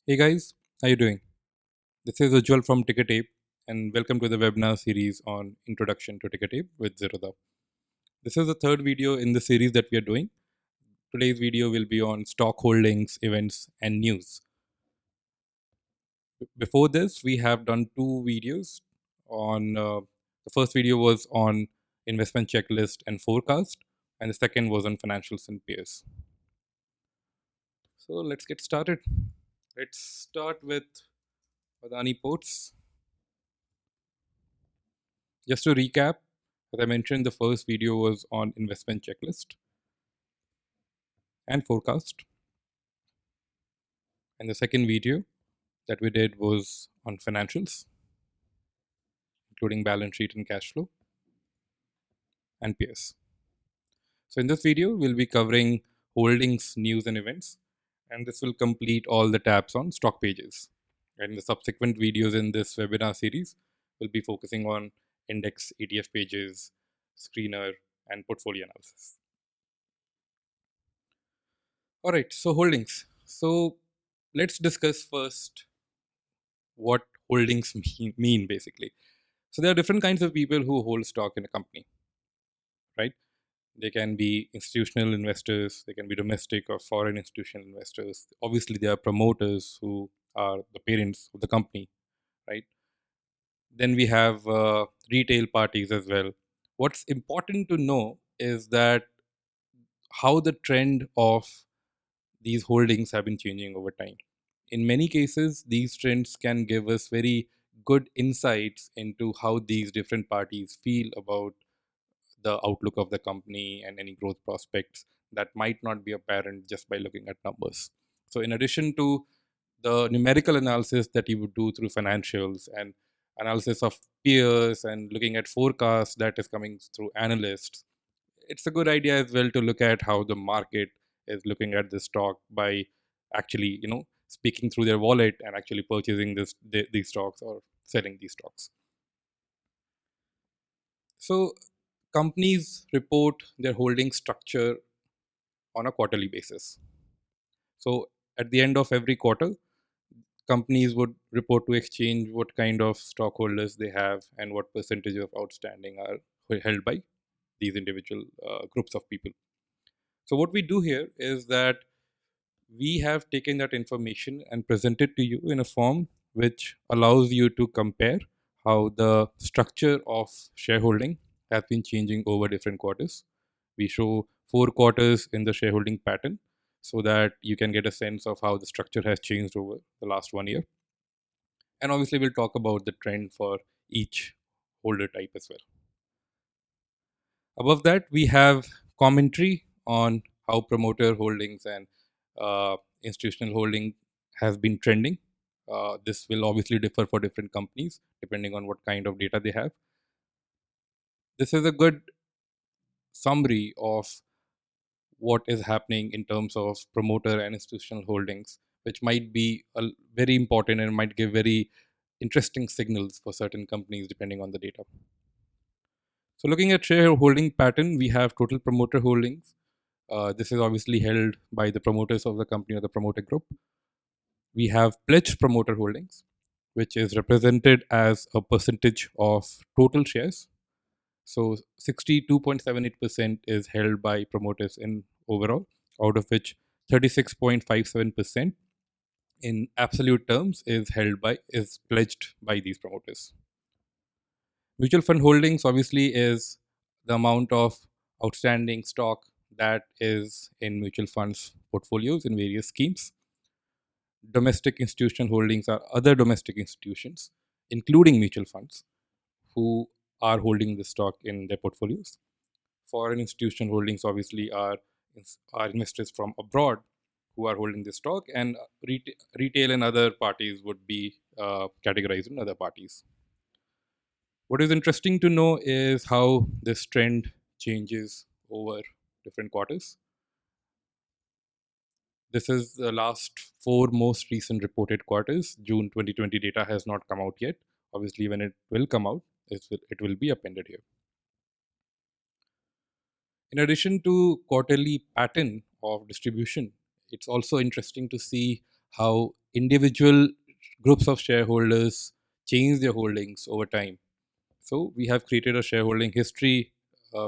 Hey guys, how you doing? This is Ujjwal from Tickertape and welcome to the webinar series on Introduction to Tickertape with Zerodha. This is the third video in the series that we are doing. Today's video will be on stock holdings, events and news. Before this, we have done two videos on the first video was on investment checklist and forecast and the second was on financials and peers. So let's get started. Let's start with Adani Ports. Just to recap, as I mentioned, the first video was on investment checklist and forecast. And the second video that we did was on financials, including balance sheet and cash flow and peers. So in this video, we'll be covering holdings, news and events. And this will complete all the tabs on stock pages. And the subsequent videos in this webinar series will be focusing on index ETF pages, screener, and portfolio analysis. All right, so holdings. So let's discuss first what holdings mean basically. So there are different kinds of people who hold stock in a company, right? They can be institutional investors, they can be domestic or foreign institutional investors. Obviously, there are promoters who are the parents of the company, right? Then we have retail parties as well. What's important to know is that how the trend of these holdings have been changing over time. In many cases, these trends can give us very good insights into how these different parties feel about the outlook of the company and any growth prospects that might not be apparent just by looking at numbers. So, in addition to the numerical analysis that you would do through financials and analysis of peers and looking at forecasts that is coming through analysts, it's a good idea as well to look at how the market is looking at this stock by actually speaking through their wallet and actually purchasing these stocks or selling these stocks. So companies report their holding structure on a quarterly basis. So at the end of every quarter, companies would report to exchange what kind of stockholders they have and what percentage of outstanding are held by these individual groups of people. So what we do here is that we have taken that information and presented to you in a form which allows you to compare how the structure of shareholding has been changing over different quarters. We show 4 quarters in the shareholding pattern so that you can get a sense of how the structure has changed over the last 1 year. And obviously, we'll talk about the trend for each holder type as well. Above that, we have commentary on how promoter holdings and institutional holding has been trending. This will obviously differ for different companies depending on what kind of data they have. This is a good summary of what is happening in terms of promoter and institutional holdings, which might be very important and might give very interesting signals for certain companies depending on the data. So looking at shareholding pattern, we have total promoter holdings. This is obviously held by the promoters of the company or the promoter group. We have pledged promoter holdings, which is represented as a percentage of total shares. So 62.78% is held by promoters in overall, out of which 36.57% in absolute terms is pledged by these promoters. Mutual fund holdings obviously is the amount of outstanding stock that is in mutual funds portfolios in various schemes. Domestic institutional holdings are other domestic institutions, including mutual funds, who are holding the stock in their portfolios. Foreign institutional holdings obviously are investors from abroad who are holding the stock, and retail and other parties would be categorized in other parties. What is interesting to know is how this trend changes over different quarters. This is the last 4 most recent reported quarters. June 2020 data has not come out yet. Obviously, when it will come out, it will be appended here. In addition to quarterly pattern of distribution, it's also interesting to see how individual groups of shareholders change their holdings over time. So we have created a shareholding history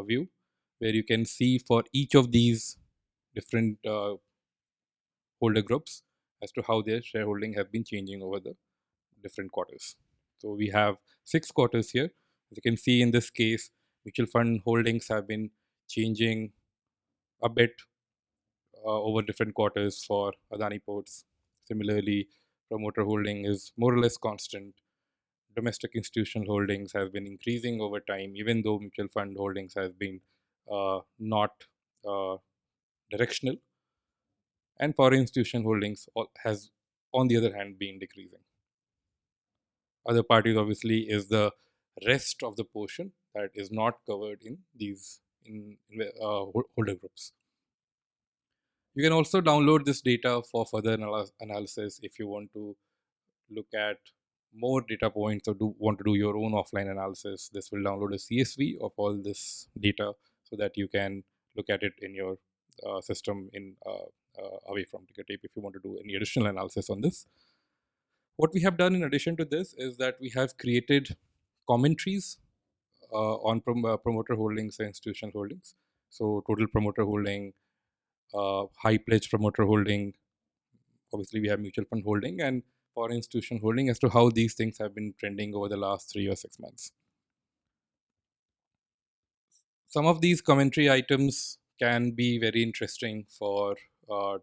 view where you can see for each of these different holder groups as to how their shareholding have been changing over the different quarters. So we have 6 quarters here. As you can see in this case, mutual fund holdings have been changing a bit over different quarters for Adani Ports. Similarly, promoter holding is more or less constant. Domestic institutional holdings have been increasing over time, even though mutual fund holdings has been not uh, directional, and foreign institutional holdings has, on the other hand, been decreasing. Other parties obviously is the rest of the portion that is not covered in these holder groups. You can also download this data for further analysis if you want to look at more data points or want to do your own offline analysis. This will download a CSV of all this data so that you can look at it in your system in away from Tickertape if you want to do any additional analysis on this. What we have done in addition to this is that we have created commentaries on promoter holdings and institutional holdings. So total promoter holding, high pledge promoter holding, obviously we have mutual fund holding and foreign institutional holding as to how these things have been trending over the last 3 or 6 months. Some of these commentary items can be very interesting for uh,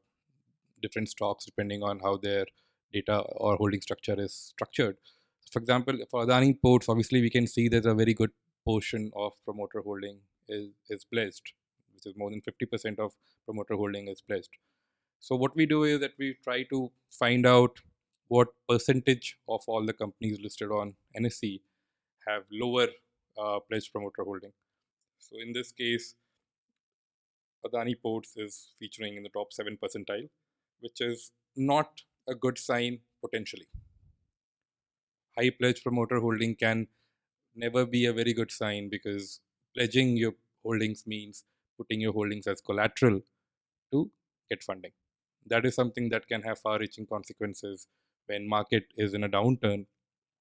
different stocks depending on how their data or holding structure is structured. For example, for Adani Ports, obviously we can see that a very good portion of promoter holding is pledged, which is more than 50% of promoter holding is pledged. So what we do is that we try to find out what percentage of all the companies listed on NSE have lower pledged promoter holding. So in this case, Adani Ports is featuring in the top 7 percentile, which is not a good sign potentially. High pledge promoter holding can never be a very good sign because pledging your holdings means putting your holdings as collateral to get funding. That is something that can have far-reaching consequences when market is in a downturn,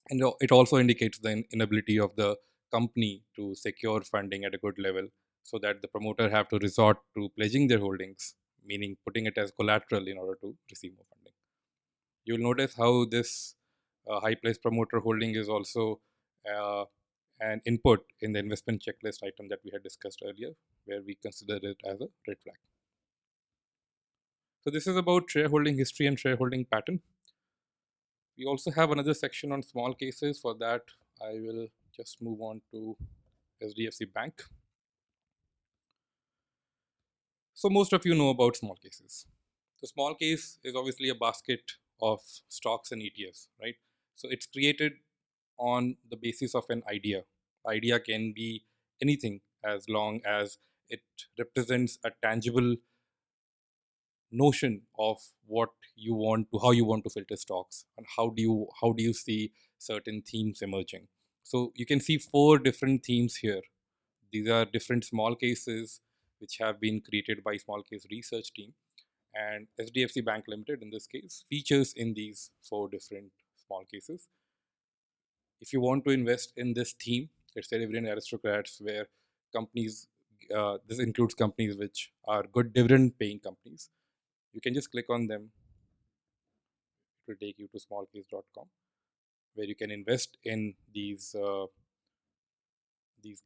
and it also indicates the inability of the company to secure funding at a good level, so that the promoter have to resort to pledging their holdings, meaning putting it as collateral in order to receive more funding. You will notice how this high place promoter holding is also uh, an input in the investment checklist item that we had discussed earlier, where we consider it as a red flag. So this is about shareholding history and shareholding pattern. We also have another section on small cases. For that, I will just move on to Hdfc Bank. So most of you know about small cases. The small case is obviously a basket of stocks and ETFs, right? So it's created on the basis of an idea. Idea can be anything as long as it represents a tangible notion of what you want to, how you want to filter stocks, and how do you see certain themes emerging. So you can see 4 different themes here. These are different small cases which have been created by small case research team, and HDFC Bank Limited in this case features in these 4 different small cases. If you want to invest in this theme, let's say dividend aristocrats, where companies, this includes companies which are good dividend paying companies, you can just click on them. It will take you to smallcase.com, where you can invest in these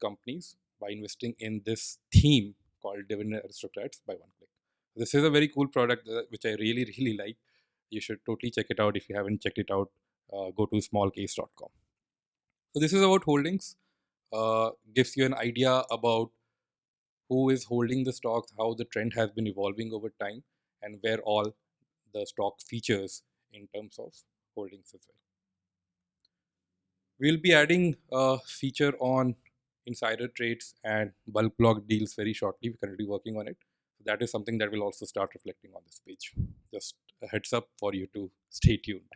companies by investing in this theme called Dividend Aristocrats by one click. This is a very cool product which I really, really like. You should totally check it out. If you haven't checked it out, go to smallcase.com. So this is about holdings. Gives you an idea about who is holding the stocks, how the trend has been evolving over time, and where all the stock features in terms of holdings as well. We'll be adding a feature on insider trades and bulk block deals very shortly. We're currently working on it. That is something that will also start reflecting on this page. Just a heads up for you to stay tuned.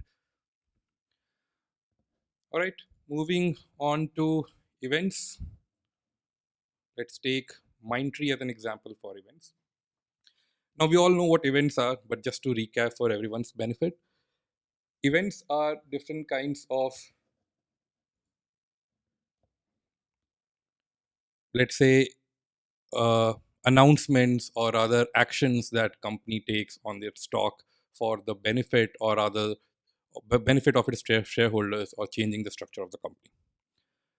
All right, moving on to events. Let's take Mindtree as an example for events. Now, we all know what events are, but just to recap for everyone's benefit, Events are different kinds of, let's say, uh, announcements or other actions that company takes on their stock for the benefit or other benefit of its shareholders or changing the structure of the company.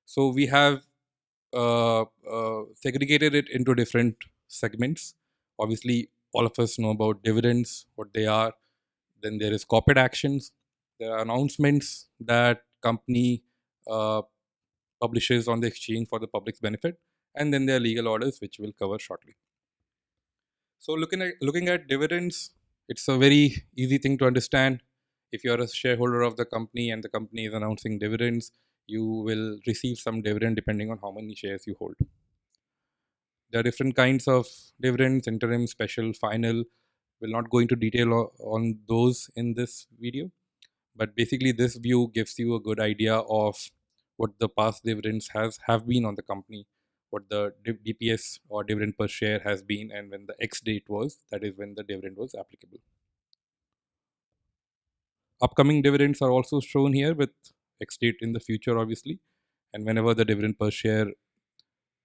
So we have segregated it into different segments. Obviously, all of us know about dividends, what they are. Then there is corporate actions. There are announcements that company uh, publishes on the exchange for the public's benefit, and then there are legal orders, which we'll cover shortly. So looking at dividends, it's a very easy thing to understand. If you are a shareholder of the company and the company is announcing dividends, you will receive some dividend depending on how many shares you hold. There are different kinds of dividends: interim, special, final. We'll not go into detail on those in this video, but basically this view gives you a good idea of what the past dividends have been on the company, what the DPS or dividend per share has been, and when the X date was, that is when the dividend was applicable. Upcoming dividends are also shown here with X date in the future, obviously, and whenever the dividend per share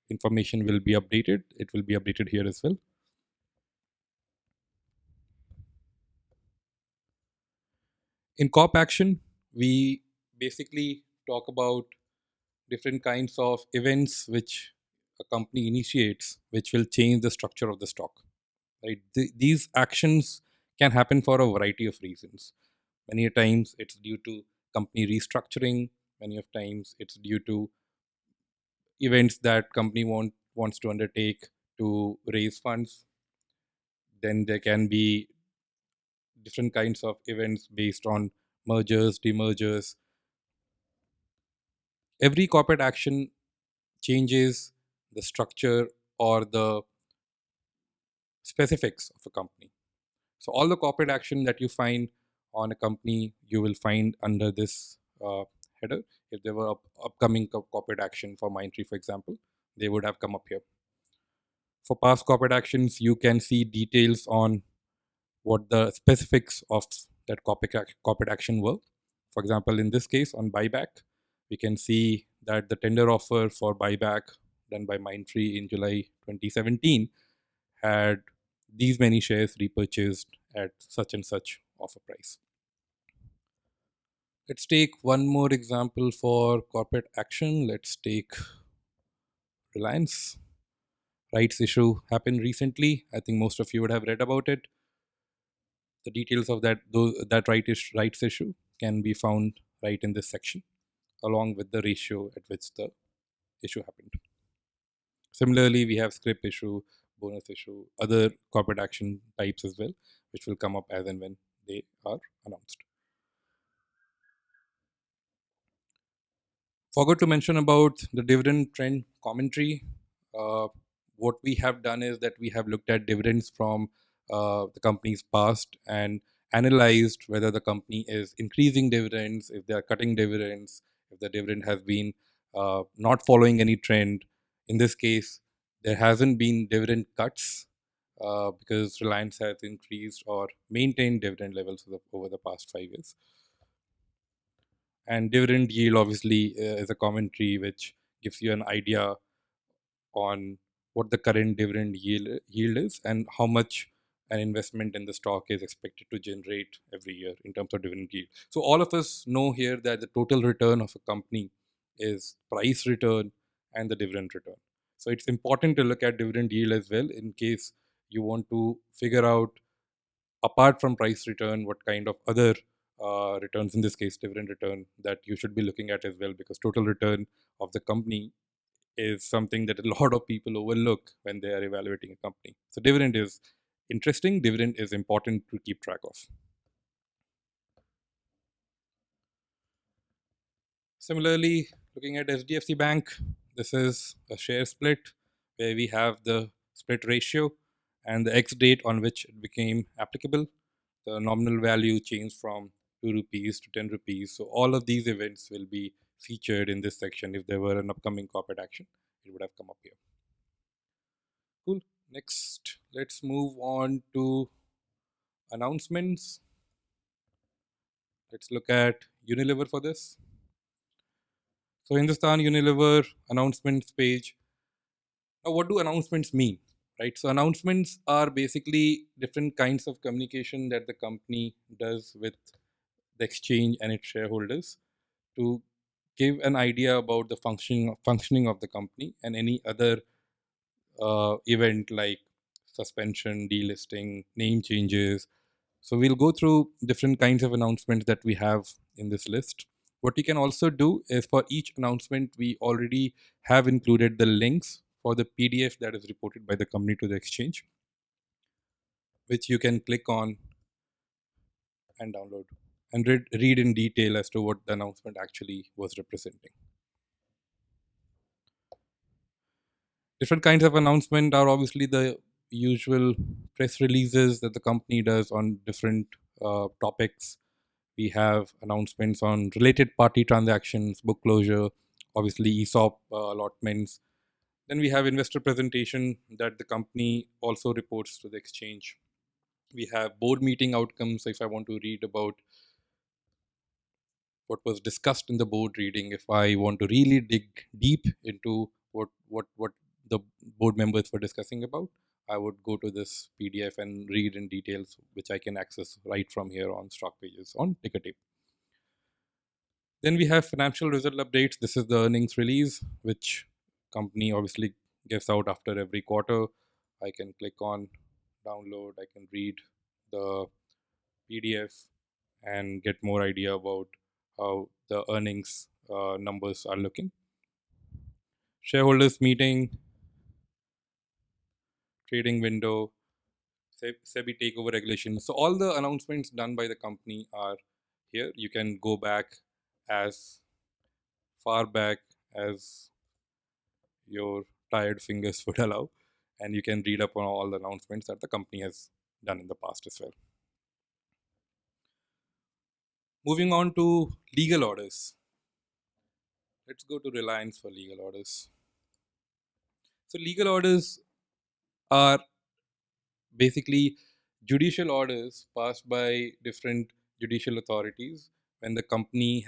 information will be updated, it will be updated here as well. In corp action, we basically talk about different kinds of events which a company initiates, which will change the structure of the stock. Right? These actions can happen for a variety of reasons. Many a times it's due to company restructuring. Many of times it's due to events that company wants to undertake to raise funds. Then there can be different kinds of events based on mergers, demergers. Every corporate action changes the structure or the specifics of a company. So all the corporate action that you find on a company, you will find under this header. If there were upcoming corporate action for Mindtree, for example, they would have come up here. For past corporate actions, you can see details on what the specifics of that corporate action were. For example, in this case, on buyback, we can see that the tender offer for buyback done by Mindtree in July 2017 had these many shares repurchased at such and such offer price. Let's take one more example for corporate action. Let's take Reliance. Rights issue happened recently. I think most of you would have read about it. The details of that rights issue can be found right in this section, along with the ratio at which the issue happened. Similarly, we have scrip issue, bonus issue, other corporate action types as well, which will come up as and when they are announced. Forgot to mention about the dividend trend commentary. Uh, what we have done is that we have looked at dividends from the company's past and analyzed whether the company is increasing dividends, if they are cutting dividends, if the dividend has been not following any trend. In this case, there hasn't been dividend cuts because Reliance has increased or maintained dividend levels over the past 5 years. And dividend yield obviously is a commentary which gives you an idea on what the current dividend yield is and how much an investment in the stock is expected to generate every year in terms of dividend yield. So all of us know here that the total return of a company is price return and the dividend return. So it's important to look at dividend yield as well in case you want to figure out, apart from price return, what kind of other returns, in this case dividend return, that you should be looking at as well, because total return of the company is something that a lot of people overlook when they are evaluating a company. So dividend is interesting, dividend is important to keep track of. Similarly, looking at HDFC Bank, this is a share split where we have the split ratio and the X date on which it became applicable. The nominal value changed from 2 rupees to 10 rupees. So all of these events will be featured in this section. If there were an upcoming corporate action, it would have come up here. Cool. Next, let's move on to announcements. Let's look at Unilever for this. So Hindustan Unilever announcements page. Now, what do announcements mean? Right. So announcements are basically different kinds of communication that the company does with the exchange and its shareholders to give an idea about the functioning of the company and any other event like suspension, delisting, name changes. So we'll go through different kinds of announcements that we have in this list. What you can also do is for each announcement, we already have included the links for the PDF that is reported by the company to the exchange, which you can click on and download and read in detail as to what the announcement actually was representing. Different kinds of announcement are obviously the usual press releases that the company does on different topics. We have announcements on related party transactions, book closure, obviously ESOP allotments. Then we have investor presentation that the company also reports to the exchange. We have board meeting outcomes. So if I want to read about what was discussed in the board reading, if I want to really dig deep into what the board members were discussing about, I would go to this PDF and read in details, which I can access right from here on stock pages on Tickertape. Then we have financial result updates. This is the earnings release, which company obviously gives out after every quarter. I can click on download. I can read the PDF and get more idea about how the earnings numbers are looking. Shareholders meeting, trading window, SEBI takeover regulation. So all the announcements done by the company are here. You can go back as far back as your tired fingers would allow, and you can read up on all the announcements that the company has done in the past as well. Moving on to legal orders. Let's go to Reliance for legal orders. So legal orders are basically judicial orders passed by different judicial authorities when the company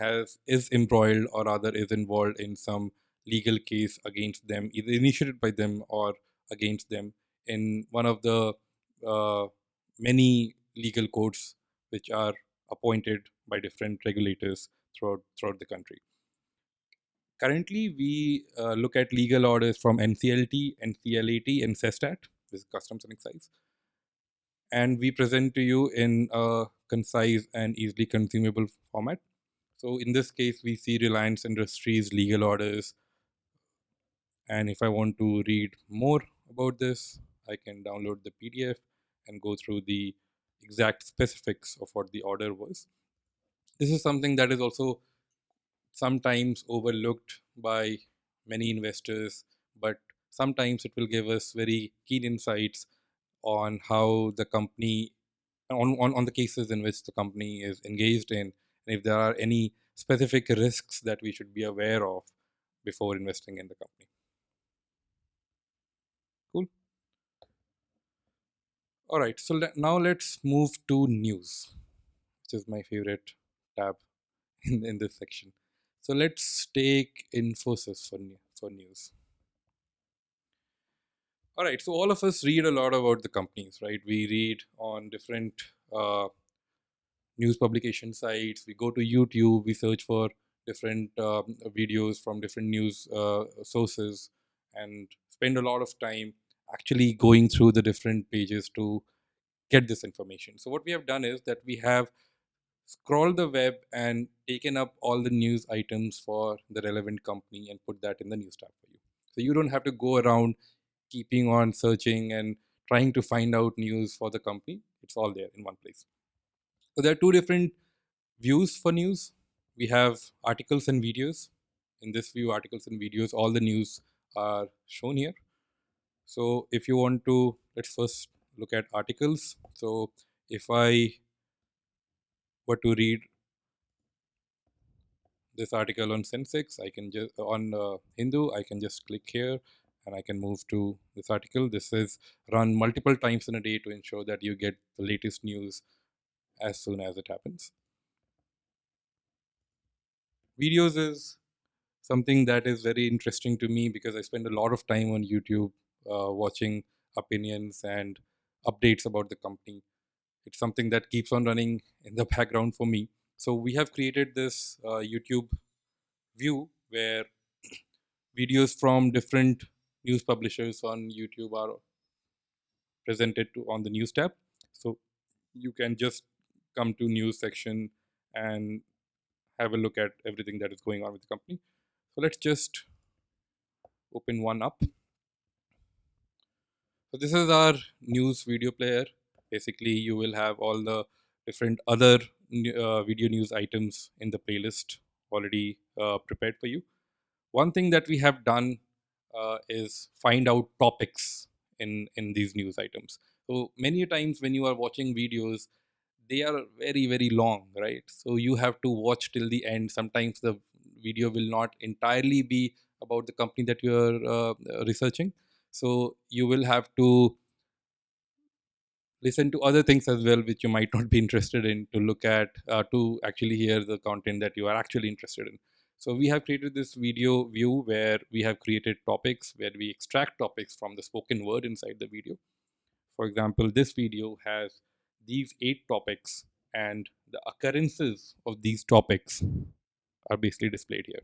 is embroiled or rather is involved in some legal case against them, either initiated by them or against them in one of the uh, many legal courts which are appointed by different regulators throughout the country. Currently, we look at legal orders from NCLT, NCLAT, and CESTAT, this is Customs and Excise, and we present to you in a concise and easily consumable format. So in this case, we see Reliance Industries legal orders, and if I want to read more about this, I can download the PDF and go through the exact specifics of what the order was. This is something that is also sometimes overlooked by many investors, but sometimes it will give us very keen insights on how the company, on the cases in which the company is engaged in, and if there are any specific risks that we should be aware of before investing in the company. Cool. All right, so now let's move to news, which is my favorite tab in this section. So let's take Infosys for news. All right, so all of us read a lot about the companies, right? We read on different uh, news publication sites. We go to YouTube. We search for different videos from different news sources, and spend a lot of time actually going through the different pages to get this information. So what we have done is that we have scrolled the web and taken up all the news items for the relevant company and put that in the news tab for you. So you don't have to go around keeping on searching and trying to find out news for the company. It's all there in one place. So there are two different views for news. We have articles and videos. In this view, articles and videos, all the news are shown here. So if you want to, let's first look at articles. So if I were to read this article on Sensex, I can just on Hindu, I can just click here and I can move to this article. This is run multiple times in a day to ensure that you get the latest news as soon as it happens. Videos is something that is very interesting to me because I spend a lot of time on YouTube watching opinions and updates about the company. It's something that keeps on running in the background for me. So we have created this YouTube view where videos from different news publishers on YouTube are presented to on the news tab. So you can just come to news section and have a look at everything that is going on with the company. So let's just open one up. So this is our news video player. Basically, you will have all the different other video news items in the playlist already prepared for you. One thing that we have done is find out topics in these news items. So many times when you are watching videos, they are very long, right? So you have to watch till the end. Sometimes the video will not entirely be about the company that you are researching, so you will have to listen to other things as well which you might not be interested in, to look at to actually hear the content that you are actually interested in. So we have created this video view where we have created topics, where we extract topics from the spoken word inside the video. For example, this video has these 8 topics, and the occurrences of these topics are basically displayed here.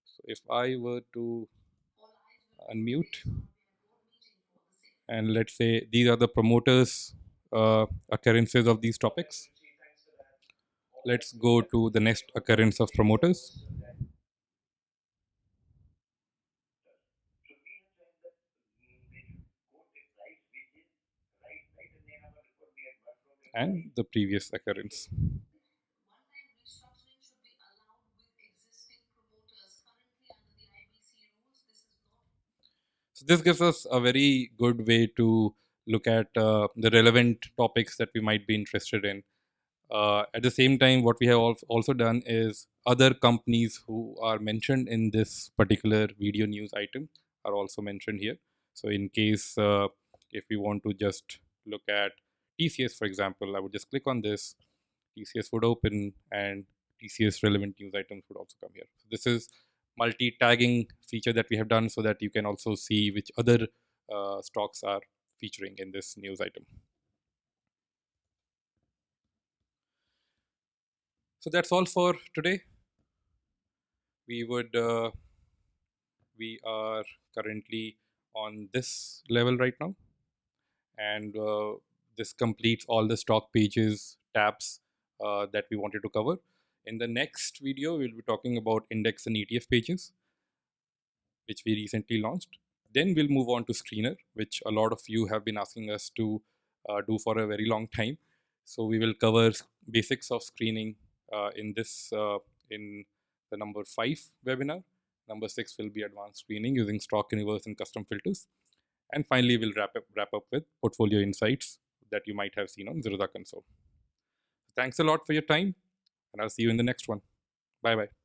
So if I were to unmute, and let's say these are the promoters occurrences of these topics. Let's go to the next occurrence of promoters, and the previous occurrence. So this gives us a very good way to look at the relevant topics that we might be interested in. At the same time, what we have also done is other companies who are mentioned in this particular video news item are also mentioned here. So in case if we want to just look at TCS, for example, I would just click on this. TCS would open, and TCS relevant news items would also come here. So this is multi-tagging feature that we have done so that you can also see which other stocks are featuring in this news item. So that's all for today. We are currently on this level right now, and this completes all the stock pages tabs that we wanted to cover. In the next video, we'll be talking about index and ETF pages, which we recently launched. Then we'll move on to Screener, which a lot of you have been asking us to do for a very long time. So we will cover basics of screening in the number 5 webinar. Number 6 will be advanced screening using stock universe and custom filters. And finally, we'll wrap up with portfolio insights that you might have seen on Zerodha console. Thanks a lot for your time, and I'll see you in the next one. Bye bye.